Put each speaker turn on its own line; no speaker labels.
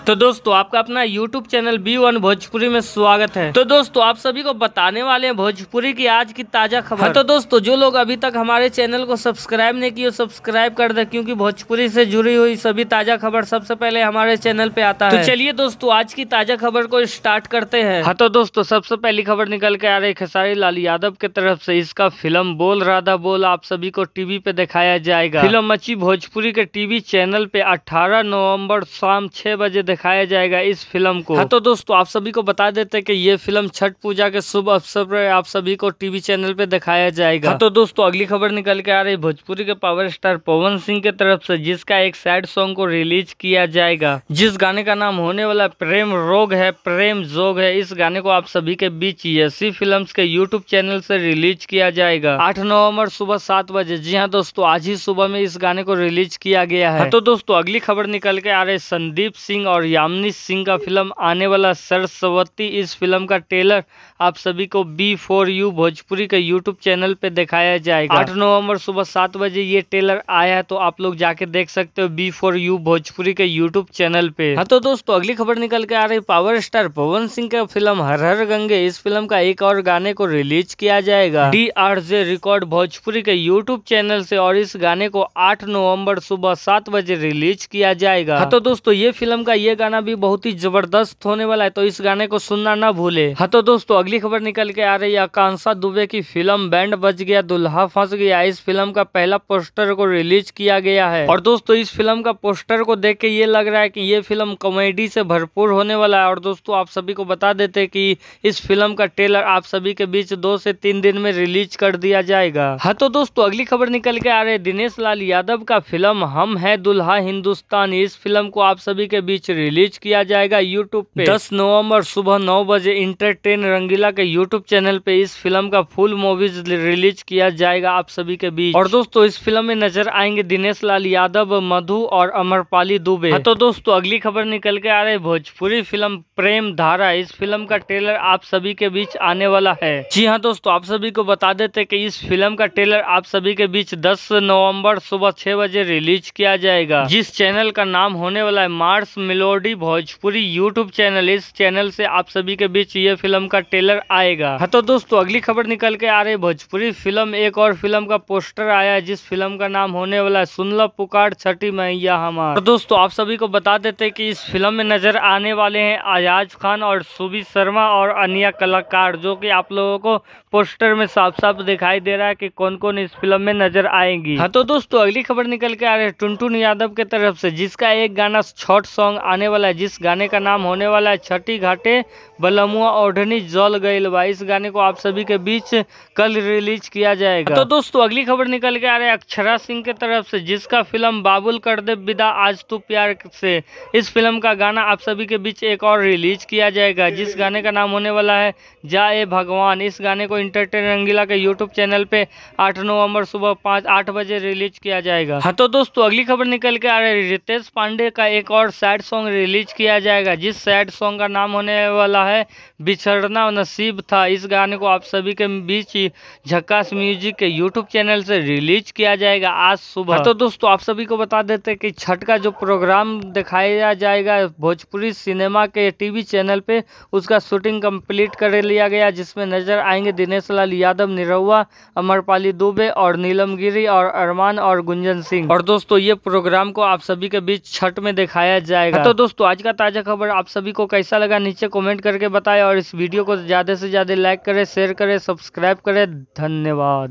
तो दोस्तों आपका अपना YouTube चैनल B1 भोजपुरी में स्वागत है। तो दोस्तों आप सभी को बताने वाले हैं भोजपुरी की आज की ताजा खबर। तो दोस्तों जो लोग अभी तक हमारे चैनल को सब्सक्राइब नहीं किए सब्सक्राइब कर दे, क्योंकि भोजपुरी से जुड़ी हुई सभी ताजा खबर सबसे पहले हमारे चैनल पे आता है। तो चलिए दोस्तों आज की ताजा खबर को स्टार्ट करते हैं। हाँ तो दोस्तों सबसे पहली खबर निकल के आ रही खेसारी लाल यादव की तरफ से। इसका फिल्म बोल राधा बोल आप सभी को टीवी पे दिखाया जाएगा। फिल्म मची भोजपुरी के टीवी चैनल पे 18 नवम्बर शाम 6 बजे दिखाया जाएगा इस फिल्म को। हाँ तो दोस्तों आप सभी को बता देते हैं कि ये फिल्म छठ पूजा के शुभ अवसर पर आप सभी को टीवी चैनल पे दिखाया जाएगा। हाँ तो दोस्तों अगली खबर निकल के आ रही भोजपुरी के पावर स्टार पवन सिंह की तरफ से, जिसका एक सैड सॉन्ग को रिलीज किया जाएगा, जिस गाने का नाम होने वाला प्रेम रोग है प्रेम जोग है। इस गाने को आप सभी के बीच यसी फिल्म्स के यूट्यूब चैनल से रिलीज किया जाएगा 8 नवंबर सुबह 7 बजे। जी हाँ दोस्तों आज ही सुबह में इस गाने को रिलीज किया गया है। तो दोस्तों अगली खबर निकल के आ रही संदीप सिंह और यामिनी सिंह का फिल्म आने वाला सरस्वती। इस फिल्म का ट्रेलर आप सभी को B4U भोजपुरी के यूट्यूब चैनल पे दिखाया जाएगा 8 नवंबर सुबह 7 बजे। ये ट्रेलर आया है तो आप लोग जाके देख सकते हो B4U भोजपुरी के यूट्यूब चैनल पे। हाँ तो दोस्तों अगली खबर निकल के आ रही पावर स्टार पवन सिंह का फिल्म हर हर गंगे। इस फिल्म का एक और गाने को रिलीज किया जाएगा DRJ रिकॉर्ड भोजपुरी के यूट्यूब चैनल से, और इस गाने को 8 नवंबर सुबह 7 बजे रिलीज किया जाएगा। हाँ तो दोस्तों ये फिल्म का ये गाना भी बहुत ही जबरदस्त होने वाला है, तो इस गाने को सुनना ना भूले। हाँ तो दोस्तों अगली खबर निकल के आ रही है आकांक्षा दुबे की फिल्म बैंड बज गया दुल्हा फंस गया। इस फिल्म का पहला पोस्टर को रिलीज किया गया है, और दोस्तों इस फिल्म का पोस्टर को देख के ये लग रहा है कि ये फिल्म कॉमेडी से भरपूर होने वाला है। और दोस्तों आप सभी को बता देते हैं कि इस फिल्म का ट्रेलर आप सभी के बीच 2 से 3 दिन में रिलीज कर दिया जाएगा। हाँ तो दोस्तों अगली खबर निकल के आ रही है दिनेश लाल यादव का फिल्म हम है दुल्हा हिंदुस्तानी। इस फिल्म को आप सभी के बीच रिलीज किया जाएगा यूट्यूब पे 10 नवंबर सुबह 9 बजे। इंटरटेन रंगीला के यूट्यूब चैनल पे इस फिल्म का फुल मूवीज रिलीज किया जाएगा आप सभी के बीच। और दोस्तों इस फिल्म में नजर आएंगे दिनेश लाल यादव, मधु और अमरपाली दुबे। हाँ तो दोस्तों अगली खबर निकल के आ रही है भोजपुरी फिल्म प्रेम धारा। इस फिल्म का ट्रेलर आप सभी के बीच आने वाला है। जी हाँ दोस्तों आप सभी को बता देते हैं कि इस फिल्म का ट्रेलर आप सभी के बीच 10 नवंबर सुबह 6 बजे रिलीज किया जाएगा, जिस चैनल का नाम होने वाला है Mars melody Bhojpuri YouTube channel. इस चैनल से आप सभी के बीच ये फिल्म का ट्रेलर आएगा। हाँ तो दोस्तों अगली खबर निकल के आ रही भोजपुरी फिल्म एक और फिल्म का पोस्टर आया है, जिस फिल्म का नाम होने वाला है सुन लो पुकार छठी मैया हमार। तो दोस्तों आप सभी को बता देते हैं कि इस फिल्म में नजर आने वाले हैं अयाज खान और सुबी शर्मा और अन्य कलाकार, जो कि आप लोगों को पोस्टर में साफ साफ दिखाई दे रहा है कि कौन कौन इस फिल्म में नजर आएंगी। हाँ तो दोस्तों अगली खबर निकल के आ रही है टुनटुन यादव की तरफ से, जिसका एक गाना शॉर्ट सॉन्ग आने वाला है, जिस गाने का नाम होने वाला है छठी घाटे बलमुआ ओढ़नी जल गईल बा। इस गाने को आप सभी के बीच कल रिलीज किया जाएगा। तो दोस्तों अगली खबर निकल के आ रही है अक्षरा सिंह की तरफ से, जिसका फिल्म बाबुल कर दे विदा आज तू प्यार से। इस फिल्म का गाना आप सभी के बीच एक और रिलीज किया जाएगा, जिस गाने का नाम होने वाला है जाए भगवान। इस गाने को इंटरटेन रंगीला के यूट्यूब चैनल पे 8 नवंबर सुबह 8 बजे रिलीज किया जाएगा। हाँ तो दोस्तों अगली खबर निकल के आ रही है रितेश पांडे का एक और सैड सॉन्ग रिलीज किया जाएगा, जिस सैड सॉन्ग का नाम होने वाला है बिछड़ना नसीब था। इस गाने को आप सभी के बीच झक्कास म्यूजिक के यूट्यूब चैनल से रिलीज किया जाएगा आज सुबह। तो दोस्तों आप सभी को बता देते हैं कि छठ का जो प्रोग्राम दिखाया जाएगा भोजपुरी सिनेमा के टीवी चैनल पे, उसका शूटिंग कंप्लीट कर लिया गया, जिसमें नजर आएंगे दिनेश लाल यादव, निरहुआ, अमरपाली दुबे और नीलम गिरी और अरमान और गुंजन सिंह। और दोस्तों ये प्रोग्राम को आप सभी के बीच छठ में दिखाया जाएगा। तो दोस्तों आज का ताजा खबर आप सभी को कैसा लगा नीचे कमेंट करके बताएं, और इस वीडियो को ज्यादा से ज्यादा लाइक करें, शेयर करें, सब्सक्राइब करें। धन्यवाद।